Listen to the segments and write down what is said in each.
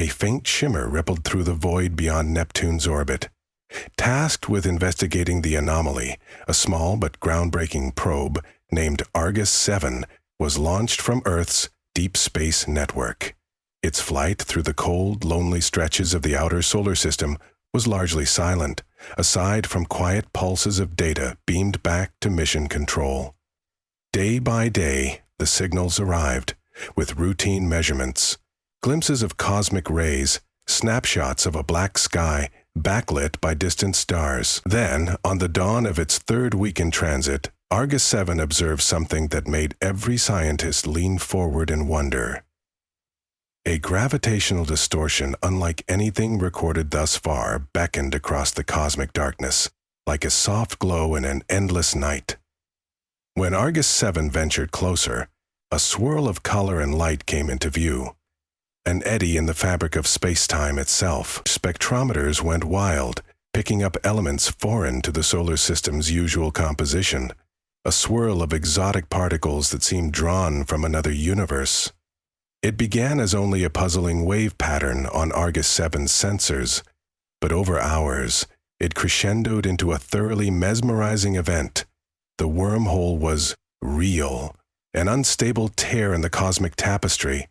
A faint shimmer rippled through the void beyond Neptune's orbit. Tasked with investigating the anomaly, a small but groundbreaking probe named Argus 7 was launched from Earth's deep space network. Its flight through the cold, lonely stretches of the outer solar system was largely silent, aside from quiet pulses of data beamed back to mission control. Day by day, the signals arrived, with routine measurements, glimpses of cosmic rays, snapshots of a black sky backlit by distant stars. Then, on the dawn of its third week in transit, Argus 7 observed something that made every scientist lean forward in wonder. A gravitational distortion unlike anything recorded thus far beckoned across the cosmic darkness, like a soft glow in an endless night. When Argus 7 ventured closer, a swirl of color and light came into view. An eddy in the fabric of space-time itself. Spectrometers went wild, picking up elements foreign to the solar system's usual composition, a swirl of exotic particles that seemed drawn from another universe. It began as only a puzzling wave pattern on Argus 7's sensors, but over hours, it crescendoed into a thoroughly mesmerizing event. The wormhole was real, an unstable tear in the cosmic tapestry.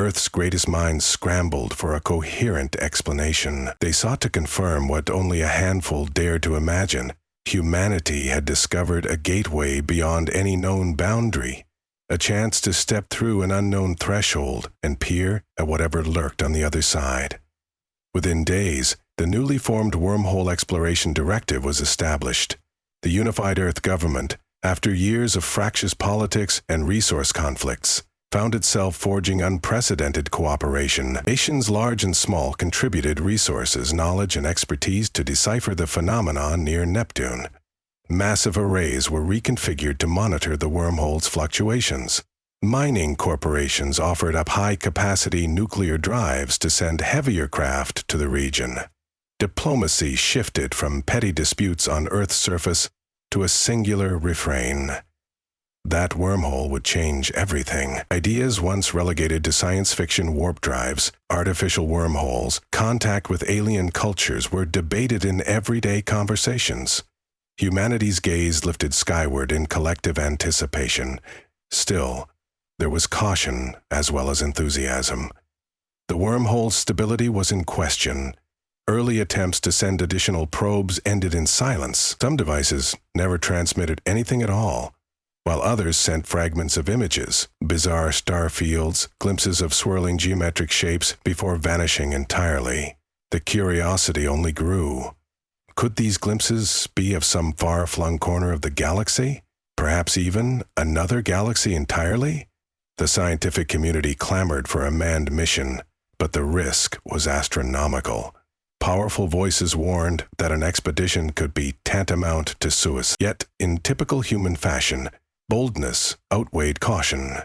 Earth's greatest minds scrambled for a coherent explanation. They sought to confirm what only a handful dared to imagine. Humanity had discovered a gateway beyond any known boundary, a chance to step through an unknown threshold and peer at whatever lurked on the other side. Within days, the newly formed Wormhole Exploration Directive was established. The unified Earth government, after years of fractious politics and resource conflicts, found itself forging unprecedented cooperation. Nations large and small contributed resources, knowledge, and expertise to decipher the phenomenon near Neptune. Massive arrays were reconfigured to monitor the wormhole's fluctuations. Mining corporations offered up high-capacity nuclear drives to send heavier craft to the region. Diplomacy shifted from petty disputes on Earth's surface to a singular refrain. That wormhole would change everything. Ideas once relegated to science fiction warp drives, artificial wormholes, contact with alien cultures were debated in everyday conversations. Humanity's gaze lifted skyward in collective anticipation. Still, there was caution as well as enthusiasm. The wormhole's stability was in question. Early attempts to send additional probes ended in silence. Some devices never transmitted anything at all, while others sent fragments of images, bizarre star fields, glimpses of swirling geometric shapes before vanishing entirely. The curiosity only grew. Could these glimpses be of some far-flung corner of the galaxy? Perhaps even another galaxy entirely? The scientific community clamored for a manned mission, but the risk was astronomical. Powerful voices warned that an expedition could be tantamount to suicide. Yet, in typical human fashion, boldness outweighed caution.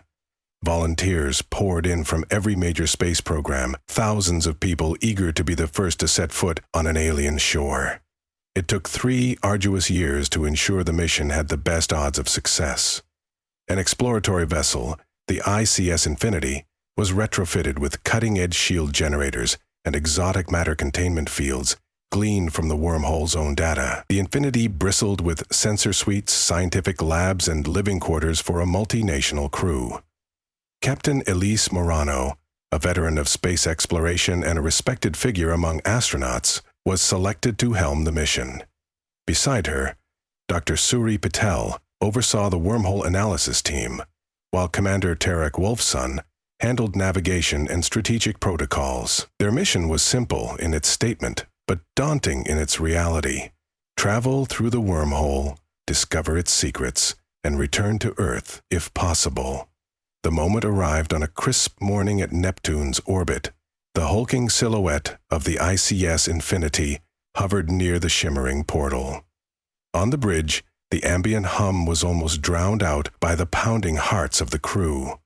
Volunteers poured in from every major space program, thousands of people eager to be the first to set foot on an alien shore. It took 3 arduous years to ensure the mission had the best odds of success. An exploratory vessel, the ICS Infinity, was retrofitted with cutting-edge shield generators and exotic matter containment fields gleaned from the wormhole's own data. The Infinity bristled with sensor suites, scientific labs, and living quarters for a multinational crew. Captain Elise Morano, a veteran of space exploration and a respected figure among astronauts, was selected to helm the mission. Beside her, Dr. Suri Patel oversaw the wormhole analysis team, while Commander Tarek Wolfson handled navigation and strategic protocols. Their mission was simple in its statement, but daunting in its reality. Travel through the wormhole, discover its secrets, and return to Earth if possible. The moment arrived on a crisp morning at Neptune's orbit. The hulking silhouette of the ICS Infinity hovered near the shimmering portal. On the bridge, the ambient hum was almost drowned out by the pounding hearts of the crew.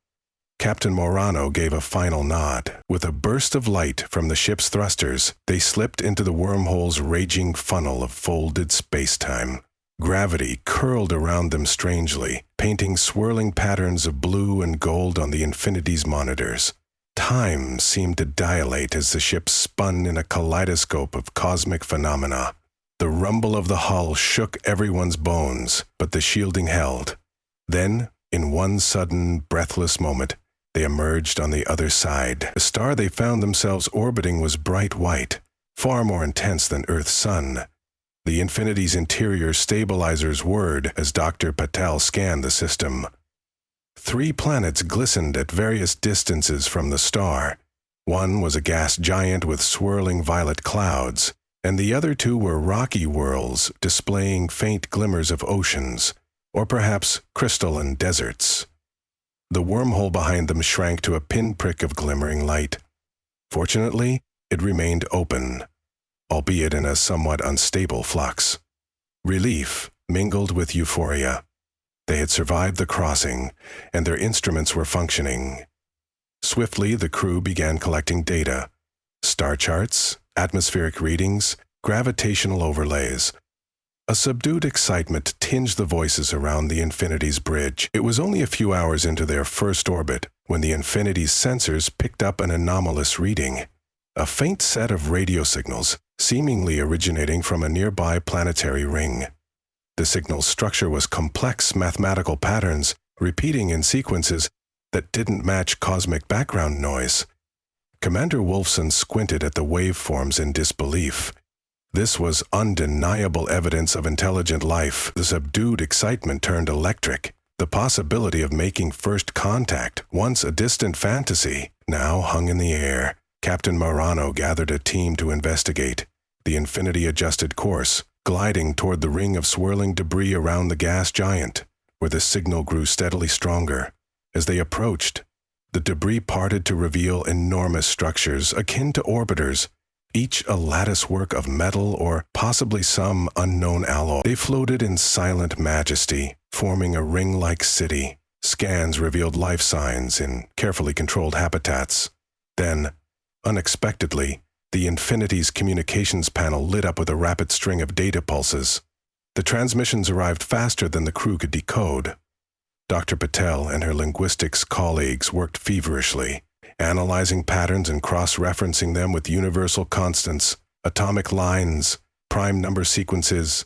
Captain Morano gave a final nod. With a burst of light from the ship's thrusters, they slipped into the wormhole's raging funnel of folded space-time. Gravity curled around them strangely, painting swirling patterns of blue and gold on the Infinity's monitors. Time seemed to dilate as the ship spun in a kaleidoscope of cosmic phenomena. The rumble of the hull shook everyone's bones, but the shielding held. Then, in one sudden, breathless moment, they emerged on the other side. The star they found themselves orbiting was bright white, far more intense than Earth's sun. The Infinity's interior stabilizers whirred as Dr. Patel scanned the system. 3 planets glistened at various distances from the star. One was a gas giant with swirling violet clouds, and the other 2 were rocky worlds displaying faint glimmers of oceans, or perhaps crystalline deserts. The wormhole behind them shrank to a pinprick of glimmering light. Fortunately, it remained open, albeit in a somewhat unstable flux. Relief mingled with euphoria. They had survived the crossing, and their instruments were functioning. Swiftly, the crew began collecting data: star charts, atmospheric readings, gravitational overlays. A subdued excitement tinged the voices around the Infinity's bridge. It was only a few hours into their first orbit when the Infinity's sensors picked up an anomalous reading. A faint set of radio signals, seemingly originating from a nearby planetary ring. The signal's structure was complex mathematical patterns, repeating in sequences that didn't match cosmic background noise. Commander Wolfson squinted at the waveforms in disbelief. This was undeniable evidence of intelligent life. The subdued excitement turned electric. The possibility of making first contact, once a distant fantasy, now hung in the air. Captain Marano gathered a team to investigate. The Infinity adjusted course, gliding toward the ring of swirling debris around the gas giant, where the signal grew steadily stronger. As they approached, the debris parted to reveal enormous structures akin to orbiters, each a latticework of metal or possibly some unknown alloy. They floated in silent majesty, forming a ring-like city. Scans revealed life signs in carefully controlled habitats. Then, unexpectedly, the Infinity's communications panel lit up with a rapid string of data pulses. The transmissions arrived faster than the crew could decode. Dr. Patel and her linguistics colleagues worked feverishly, analyzing patterns and cross-referencing them with universal constants, atomic lines, prime number sequences,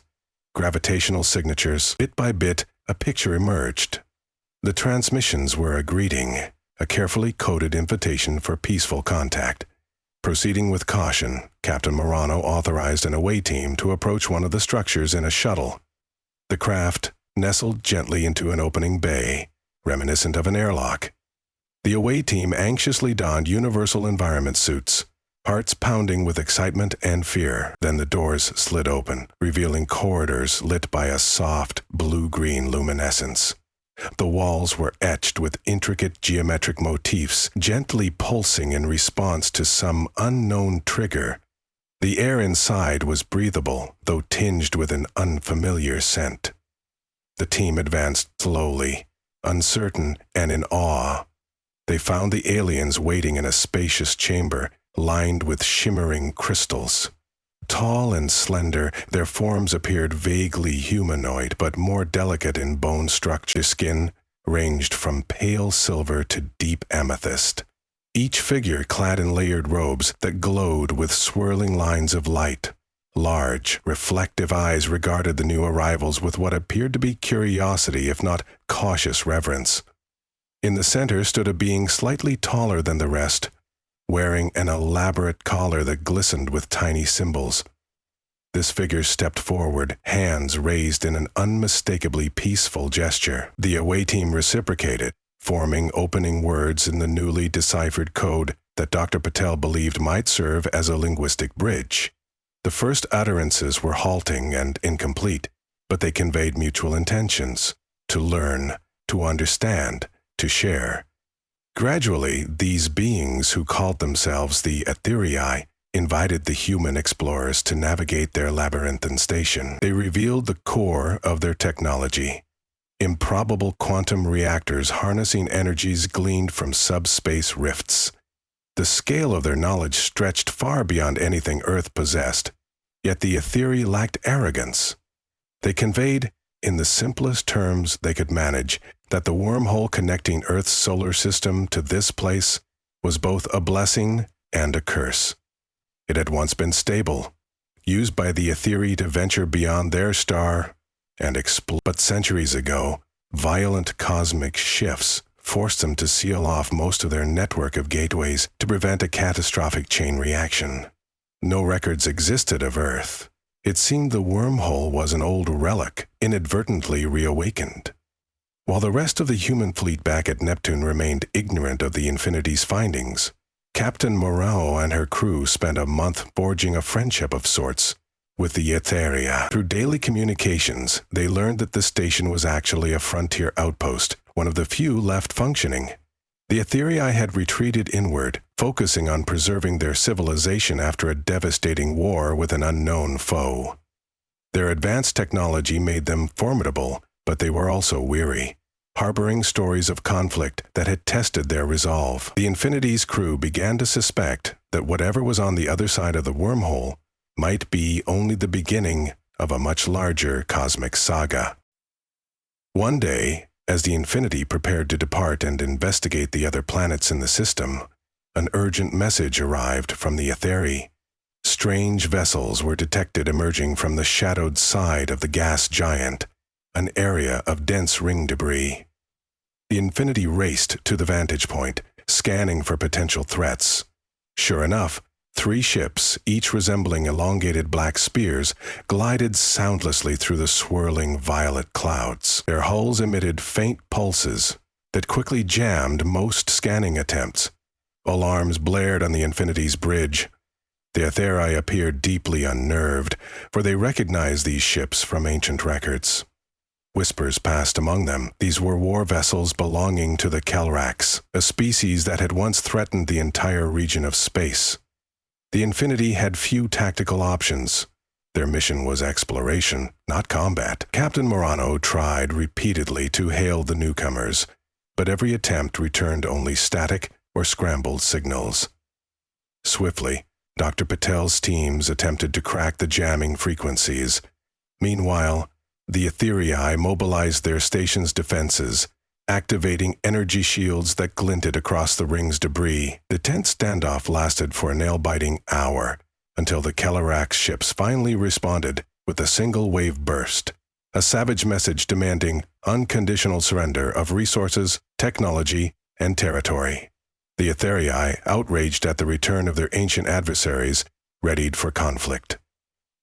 gravitational signatures. Bit by bit, a picture emerged. The transmissions were a greeting, a carefully coded invitation for peaceful contact. Proceeding with caution, Captain Marano authorized an away team to approach one of the structures in a shuttle. The craft nestled gently into an opening bay, reminiscent of an airlock. The away team anxiously donned universal environment suits, hearts pounding with excitement and fear. Then the doors slid open, revealing corridors lit by a soft, blue-green luminescence. The walls were etched with intricate geometric motifs, gently pulsing in response to some unknown trigger. The air inside was breathable, though tinged with an unfamiliar scent. The team advanced slowly, uncertain and in awe. They found the aliens waiting in a spacious chamber, lined with shimmering crystals. Tall and slender, their forms appeared vaguely humanoid, but more delicate in bone structure. Their skin ranged from pale silver to deep amethyst. Each figure clad in layered robes that glowed with swirling lines of light. Large, reflective eyes regarded the new arrivals with what appeared to be curiosity, if not cautious reverence. In the center stood a being slightly taller than the rest, wearing an elaborate collar that glistened with tiny symbols. This figure stepped forward, hands raised in an unmistakably peaceful gesture. The away team reciprocated, forming opening words in the newly deciphered code that Dr. Patel believed might serve as a linguistic bridge. The first utterances were halting and incomplete, but they conveyed mutual intentions: to learn, to understand, to share. Gradually, these beings, who called themselves the Etherii, invited the human explorers to navigate their labyrinthine station. They revealed the core of their technology: improbable quantum reactors harnessing energies gleaned from subspace rifts. The scale of their knowledge stretched far beyond anything Earth possessed, yet the Etherii lacked arrogance. They conveyed, in the simplest terms they could manage, that the wormhole connecting Earth's solar system to this place was both a blessing and a curse. It had once been stable, used by the Scifi to venture beyond their star and explode. But centuries ago, violent cosmic shifts forced them to seal off most of their network of gateways to prevent a catastrophic chain reaction. No records existed of Earth. It seemed the wormhole was an old relic, inadvertently reawakened. While the rest of the human fleet back at Neptune remained ignorant of the Infinity's findings, Captain Morano and her crew spent a month forging a friendship of sorts with the Etheria. Through daily communications, they learned that the station was actually a frontier outpost, one of the few left functioning. The Etheria had retreated inward, focusing on preserving their civilization after a devastating war with an unknown foe. Their advanced technology made them formidable, but they were also weary, harboring stories of conflict that had tested their resolve. The Infinity's crew began to suspect that whatever was on the other side of the wormhole might be only the beginning of a much larger cosmic saga. One day, as the Infinity prepared to depart and investigate the other planets in the system, an urgent message arrived from the Etheria. Strange vessels were detected emerging from the shadowed side of the gas giant, an area of dense ring debris. The Infinity raced to the vantage point, scanning for potential threats. Sure enough, 3 ships, each resembling elongated black spears, glided soundlessly through the swirling violet clouds. Their hulls emitted faint pulses that quickly jammed most scanning attempts. Alarms blared on the Infinity's bridge. The Etheria appeared deeply unnerved, for they recognized these ships from ancient records. Whispers passed among them. These were war vessels belonging to the Kelrax, a species that had once threatened the entire region of space. The Infinity had few tactical options. Their mission was exploration, not combat. Captain Morano tried repeatedly to hail the newcomers, but every attempt returned only static or scrambled signals. Swiftly, Dr. Patel's teams attempted to crack the jamming frequencies. Meanwhile, the Etheria mobilized their station's defenses, activating energy shields that glinted across the ring's debris. The tense standoff lasted for a nail-biting hour, until the Kelrax ships finally responded with a single wave burst, a savage message demanding unconditional surrender of resources, technology, and territory. The Etheria, outraged at the return of their ancient adversaries, readied for conflict.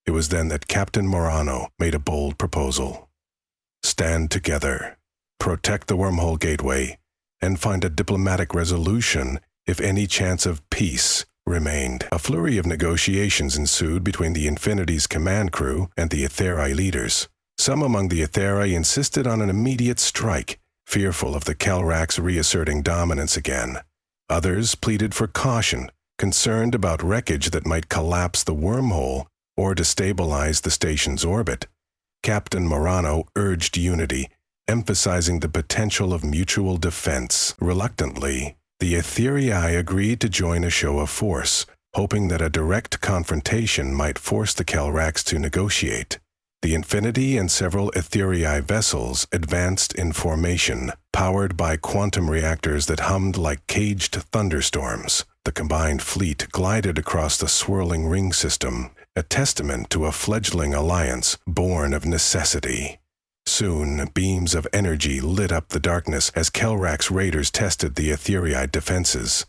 It was then that Captain Morano made a bold proposal. Stand together, protect the wormhole gateway, and find a diplomatic resolution if any chance of peace remained. A flurry of negotiations ensued between the Infinity's command crew and the Etheria leaders. Some among the Etheria insisted on an immediate strike, fearful of the Kelrax reasserting dominance again. Others pleaded for caution, concerned about wreckage that might collapse the wormhole or destabilize the station's orbit. Captain Morano urged unity, emphasizing the potential of mutual defense. Reluctantly, the Etheria agreed to join a show of force, hoping that a direct confrontation might force the Kelrax to negotiate. The Infinity and several Etheria vessels advanced in formation, powered by quantum reactors that hummed like caged thunderstorms. The combined fleet glided across the swirling ring system, a testament to a fledgling alliance born of necessity. Soon, beams of energy lit up the darkness as Kelrax raiders tested the Etheria defenses.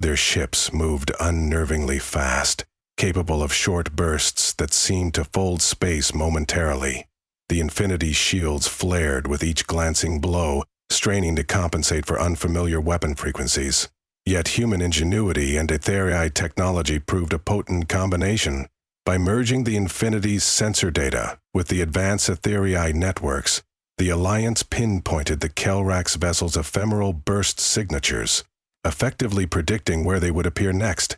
Their ships moved unnervingly fast, capable of short bursts that seemed to fold space momentarily. The Infinity's shields flared with each glancing blow, straining to compensate for unfamiliar weapon frequencies. Yet human ingenuity and Etheria technology proved a potent combination. By merging the Infinity's sensor data with the advanced Etheria networks, the Alliance pinpointed the Kelrax vessel's ephemeral burst signatures, effectively predicting where they would appear next.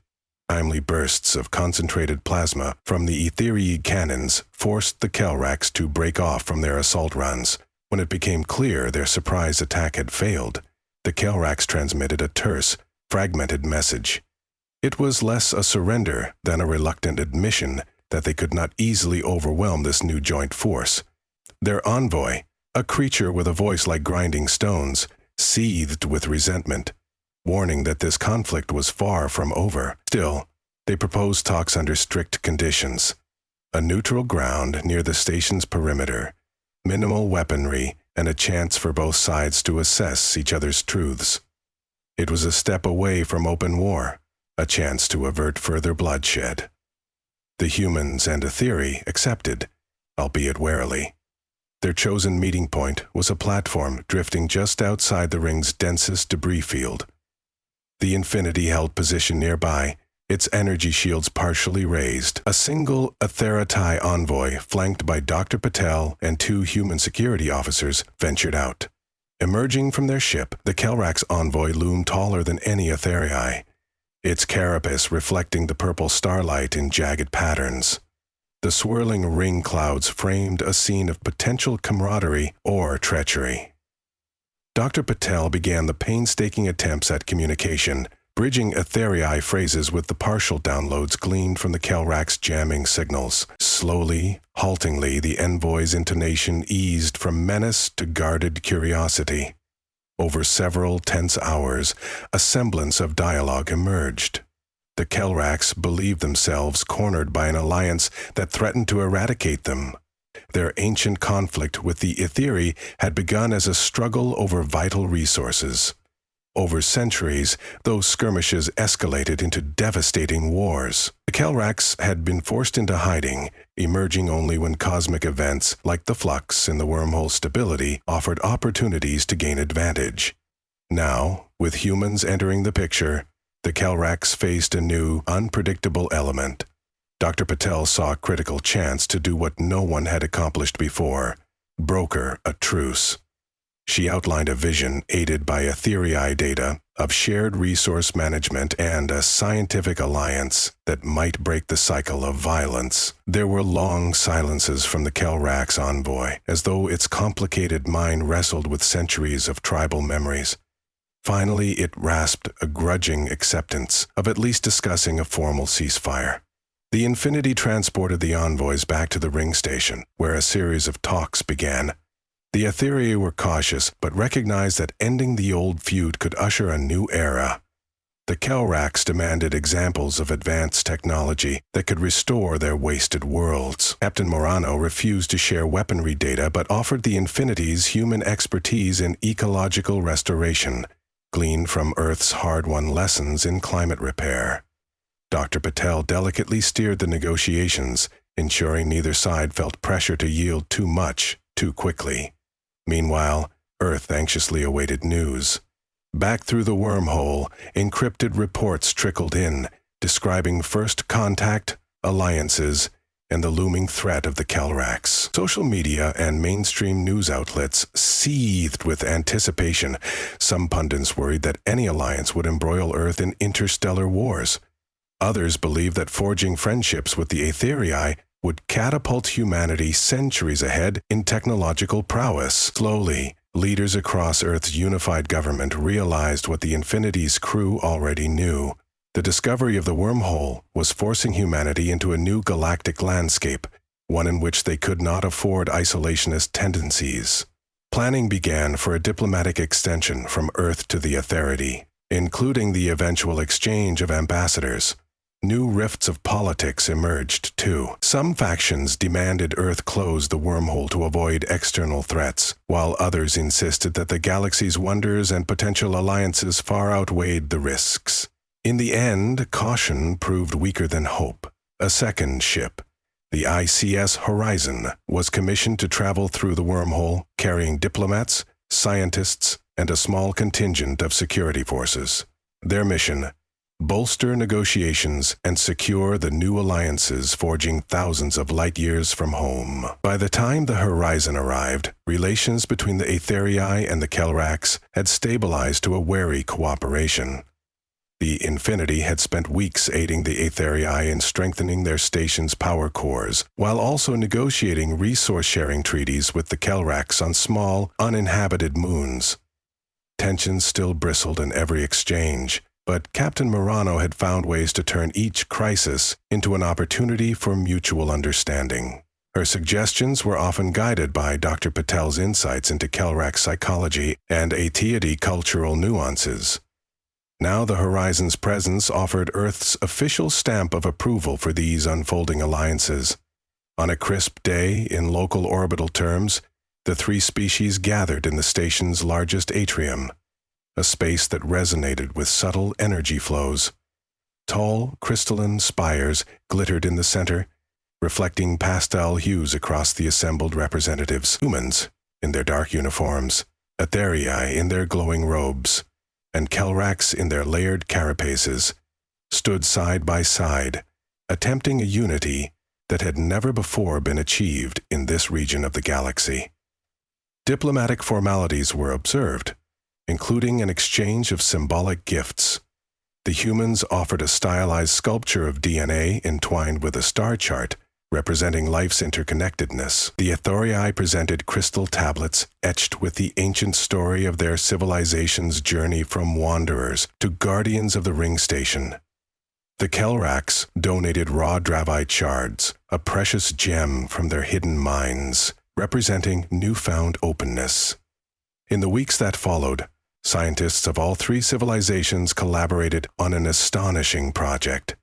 Timely bursts of concentrated plasma from the Etheria cannons forced the Kelrax to break off from their assault runs. When it became clear their surprise attack had failed, the Kelrax transmitted a terse, fragmented message. It was less a surrender than a reluctant admission that they could not easily overwhelm this new joint force. Their envoy, a creature with a voice like grinding stones, seethed with resentment. warning that this conflict was far from over. Still, they proposed talks under strict conditions: a neutral ground near the station's perimeter, minimal weaponry, and a chance for both sides to assess each other's truths. It was a step away from open war, a chance to avert further bloodshed. The humans and Etheri accepted, albeit warily. Their chosen meeting point was a platform drifting just outside the ring's densest debris field. The Infinity held position nearby, its energy shields partially raised. A single Etheri envoy, flanked by Dr. Patel and 2 human security officers, ventured out. Emerging from their ship, the Kelrax envoy loomed taller than any Etheri, its carapace reflecting the purple starlight in jagged patterns. The swirling ring clouds framed a scene of potential camaraderie or treachery. Dr. Patel began the painstaking attempts at communication, bridging Etheri phrases with the partial downloads gleaned from the Kelrax jamming signals. Slowly, haltingly, the envoy's intonation eased from menace to guarded curiosity. Over several tense hours, a semblance of dialogue emerged. The Kelrax believed themselves cornered by an alliance that threatened to eradicate them. Their ancient conflict with the Etheri had begun as a struggle over vital resources. Over centuries, those skirmishes escalated into devastating wars. The Kelrax had been forced into hiding, emerging only when cosmic events like the flux in the wormhole stability offered opportunities to gain advantage. Now, with humans entering the picture, the Kelrax faced a new, unpredictable element. Dr. Patel saw a critical chance to do what no one had accomplished before: broker a truce. She outlined a vision, aided by Etheri data, of shared resource management and a scientific alliance that might break the cycle of violence. There were long silences from the Kelrax envoy, as though its complicated mind wrestled with centuries of tribal memories. Finally, it rasped a grudging acceptance of at least discussing a formal ceasefire. The Infinity transported the envoys back to the ring station, where a series of talks began. The Etheri were cautious, but recognized that ending the old feud could usher a new era. The Kelrax demanded examples of advanced technology that could restore their wasted worlds. Captain Morano refused to share weaponry data, but offered the Infinity's human expertise in ecological restoration, gleaned from Earth's hard-won lessons in climate repair. Dr. Patel delicately steered the negotiations, ensuring neither side felt pressure to yield too much, too quickly. Meanwhile, Earth anxiously awaited news. Back through the wormhole, encrypted reports trickled in, describing first contact, alliances, and the looming threat of the Kelrax. Social media and mainstream news outlets seethed with anticipation. Some pundits worried that any alliance would embroil Earth in interstellar wars. Others believed that forging friendships with the Etheri would catapult humanity centuries ahead in technological prowess. Slowly, leaders across Earth's unified government realized what the Infinity's crew already knew. The discovery of the wormhole was forcing humanity into a new galactic landscape, one in which they could not afford isolationist tendencies. Planning began for a diplomatic extension from Earth to the Etheri, including the eventual exchange of ambassadors. New rifts of politics emerged, too. Some factions demanded Earth close the wormhole to avoid external threats, while others insisted that the galaxy's wonders and potential alliances far outweighed the risks. In the end, caution proved weaker than hope. A second ship, the ICS Horizon, was commissioned to travel through the wormhole, carrying diplomats, scientists, and a small contingent of security forces. Their mission: bolster negotiations and secure the new alliances forging thousands of light years from home. By the time the Horizon arrived, relations between the Etheri and the Kelrax had stabilized to a wary cooperation. The Infinity had spent weeks aiding the Etheri in strengthening their station's power cores, while also negotiating resource-sharing treaties with the Kelrax on small, uninhabited moons. Tensions still bristled in every exchange, but Captain Morano had found ways to turn each crisis into an opportunity for mutual understanding. Her suggestions were often guided by Dr. Patel's insights into Kelrax psychology and Etheri cultural nuances. Now the Horizon's presence offered Earth's official stamp of approval for these unfolding alliances. On a crisp day, in local orbital terms, the three species gathered in the station's largest atrium, a space that resonated with subtle energy flows. Tall, crystalline spires glittered in the center, reflecting pastel hues across the assembled representatives, humans in their dark uniforms, Etherii in their glowing robes, and Kelrax in their layered carapaces, stood side by side, attempting a unity that had never before been achieved in this region of the galaxy. Diplomatic formalities were observed, including an exchange of symbolic gifts. The humans offered a stylized sculpture of DNA entwined with a star chart representing life's interconnectedness. The Etherii presented crystal tablets etched with the ancient story of their civilization's journey from wanderers to guardians of the ring station. The Kelrax donated raw dravite shards, a precious gem from their hidden mines, representing newfound openness. In the weeks that followed, scientists of all three civilizations collaborated on an astonishing project.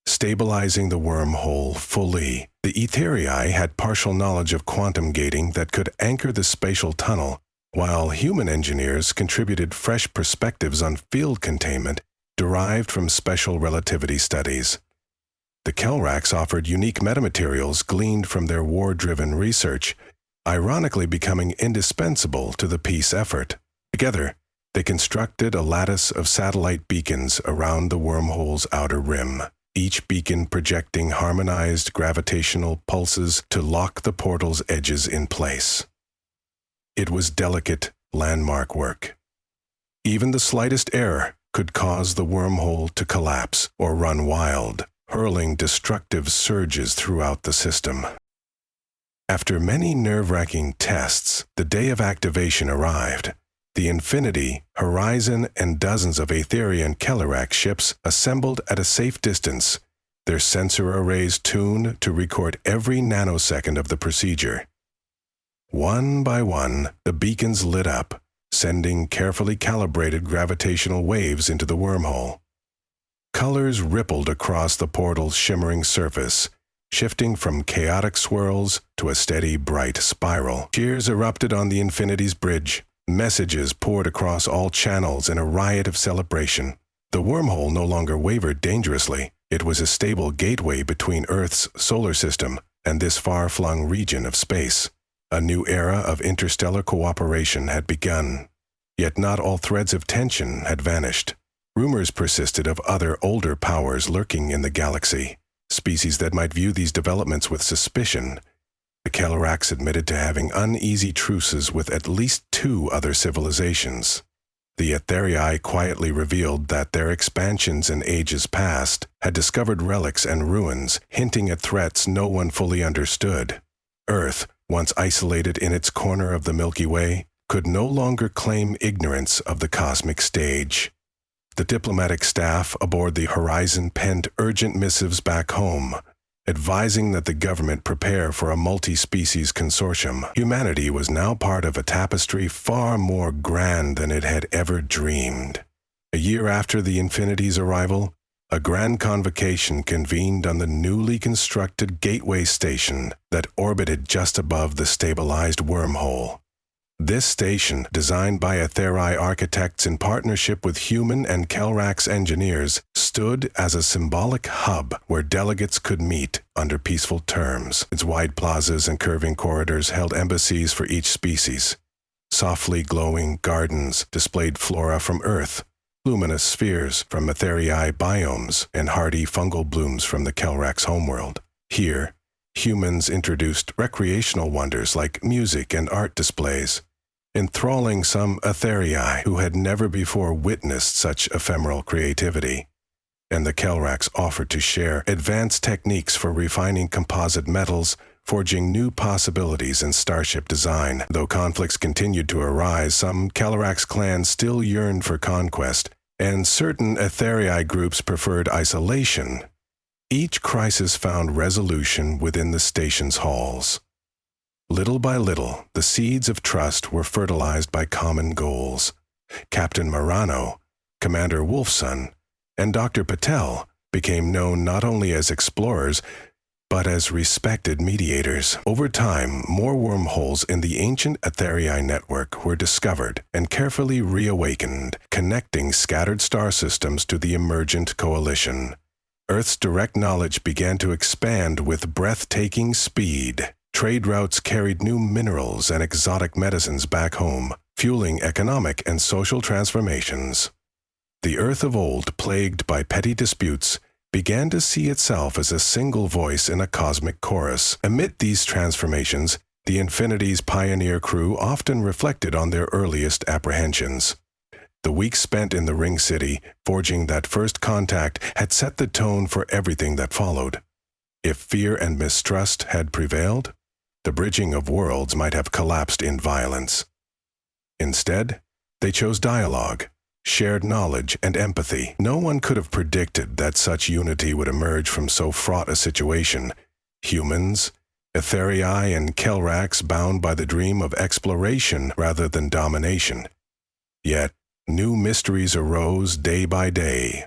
Stabilizing the wormhole fully, the Etherii had partial knowledge of quantum gating that could anchor the spatial tunnel, while human engineers contributed fresh perspectives on field containment derived from special relativity studies. The Kelrax offered unique metamaterials gleaned from their war-driven research, ironically becoming indispensable to the peace effort. Together, they constructed a lattice of satellite beacons around the wormhole's outer rim, each beacon projecting harmonized gravitational pulses to lock the portal's edges in place. It was delicate, landmark work. Even the slightest error could cause the wormhole to collapse or run wild, hurling destructive surges throughout the system. After many nerve-wracking tests, the day of activation arrived. The Infinity, Horizon, and dozens of Aetherian and Kelrax ships assembled at a safe distance, their sensor arrays tuned to record every nanosecond of the procedure. One by one, the beacons lit up, sending carefully calibrated gravitational waves into the wormhole. Colors rippled across the portal's shimmering surface, shifting from chaotic swirls to a steady, bright spiral. Cheers erupted on the Infinity's bridge. Messages poured across all channels in a riot of celebration. The wormhole no longer wavered dangerously. It was a stable gateway between Earth's solar system and this far-flung region of space. A new era of interstellar cooperation had begun. Yet not all threads of tension had vanished. Rumors persisted of other older powers lurking in the galaxy, species that might view these developments with suspicion. The Kelrax admitted to having uneasy truces with at least 2 other civilizations. The Etherii quietly revealed that their expansions in ages past had discovered relics and ruins, hinting at threats no one fully understood. Earth, once isolated in its corner of the Milky Way, could no longer claim ignorance of the cosmic stage. The diplomatic staff aboard the Horizon penned urgent missives back home, advising that the government prepare for a multi-species consortium. Humanity was now part of a tapestry far more grand than it had ever dreamed. A year after the Infinity's arrival, a grand convocation convened on the newly constructed Gateway Station that orbited just above the stabilized wormhole. This station, designed by Etherii architects in partnership with human and Kelrax engineers, stood as a symbolic hub where delegates could meet under peaceful terms. Its wide plazas and curving corridors held embassies for each species. Softly glowing gardens displayed flora from Earth, luminous spheres from Etherii biomes, and hardy fungal blooms from the Kelrax homeworld. Here, humans introduced recreational wonders like music and art displays, enthralling some Etherii who had never before witnessed such ephemeral creativity. And the Kelrax offered to share advanced techniques for refining composite metals, forging new possibilities in starship design. Though conflicts continued to arise, some Kelrax clans still yearned for conquest, and certain Etherii groups preferred isolation. Each crisis found resolution within the station's halls. Little by little, the seeds of trust were fertilized by common goals. Captain Marano, Commander Wolfson, and Dr. Patel became known not only as explorers, but as respected mediators. Over time, more wormholes in the ancient Etherii network were discovered and carefully reawakened, connecting scattered star systems to the emergent coalition. Earth's direct knowledge began to expand with breathtaking speed. Trade routes carried new minerals and exotic medicines back home, fueling economic and social transformations. The Earth of old, plagued by petty disputes, began to see itself as a single voice in a cosmic chorus. Amid these transformations, the Infinity's pioneer crew often reflected on their earliest apprehensions. The weeks spent in the Ring City, forging that first contact, had set the tone for everything that followed. If fear and mistrust had prevailed, the bridging of worlds might have collapsed in violence. Instead, they chose dialogue, shared knowledge, and empathy. No one could have predicted that such unity would emerge from so fraught a situation. Humans, Etherii, and Kelrax bound by the dream of exploration rather than domination. Yet, new mysteries arose day by day.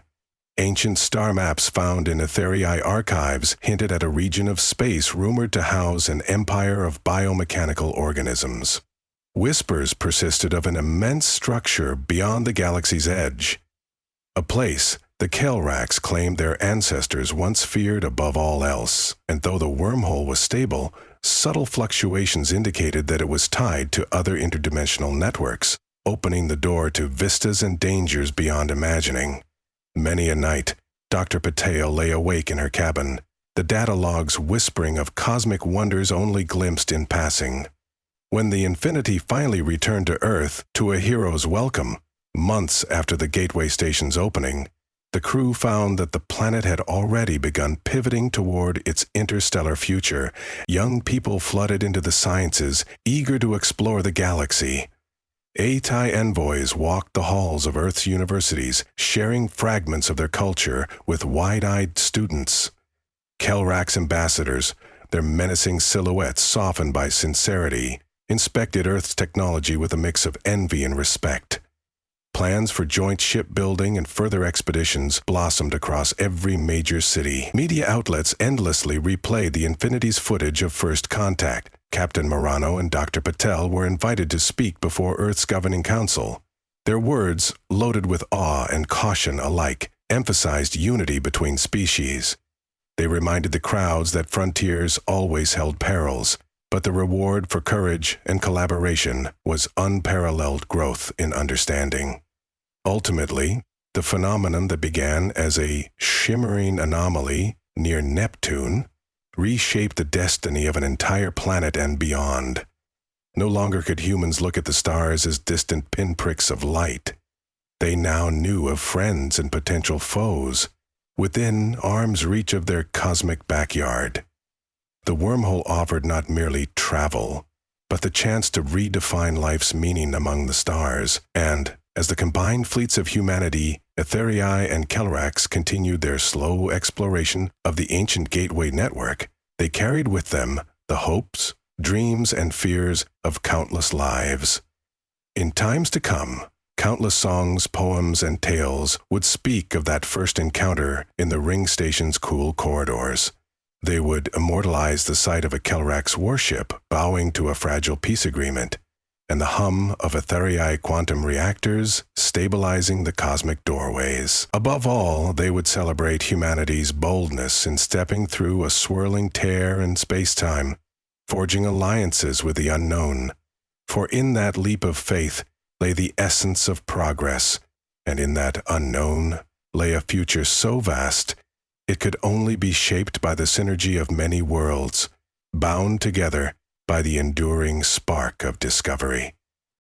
Ancient star maps found in Etherii archives hinted at a region of space rumored to house an empire of biomechanical organisms. Whispers persisted of an immense structure beyond the galaxy's edge, a place the Kelrax claimed their ancestors once feared above all else. And though the wormhole was stable, subtle fluctuations indicated that it was tied to other interdimensional networks, opening the door to vistas and dangers beyond imagining. Many a night, Dr. Patel lay awake in her cabin, the data logs whispering of cosmic wonders only glimpsed in passing. When the Infinity finally returned to Earth to a hero's welcome, months after the Gateway Station's opening, the crew found that the planet had already begun pivoting toward its interstellar future. Young people flooded into the sciences, eager to explore the galaxy. Atai envoys walked the halls of Earth's universities, sharing fragments of their culture with wide-eyed students. Kelrax ambassadors, their menacing silhouettes softened by sincerity, inspected Earth's technology with a mix of envy and respect. Plans for joint shipbuilding and further expeditions blossomed across every major city. Media outlets endlessly replayed the Infinity's footage of first contact. Captain Morano and Dr. Patel were invited to speak before Earth's governing council. Their words, loaded with awe and caution alike, emphasized unity between species. They reminded the crowds that frontiers always held perils, but the reward for courage and collaboration was unparalleled growth in understanding. Ultimately, the phenomenon that began as a shimmering anomaly near Neptune reshaped the destiny of an entire planet and beyond. No longer could humans look at the stars as distant pinpricks of light. They now knew of friends and potential foes within arm's reach of their cosmic backyard. The wormhole offered not merely travel, but the chance to redefine life's meaning among the stars. And, as the combined fleets of humanity, Etherii and Kelrax continued their slow exploration of the ancient Gateway network, they carried with them the hopes, dreams, and fears of countless lives. In times to come, countless songs, poems, and tales would speak of that first encounter in the Ring Station's cool corridors. They would immortalize the sight of a Kelrax warship bowing to a fragile peace agreement, and the hum of Etherii quantum reactors stabilizing the cosmic doorways. Above all, they would celebrate humanity's boldness in stepping through a swirling tear in space-time, forging alliances with the unknown. For in that leap of faith lay the essence of progress, and in that unknown lay a future so vast it could only be shaped by the synergy of many worlds, bound together by the enduring spark of discovery.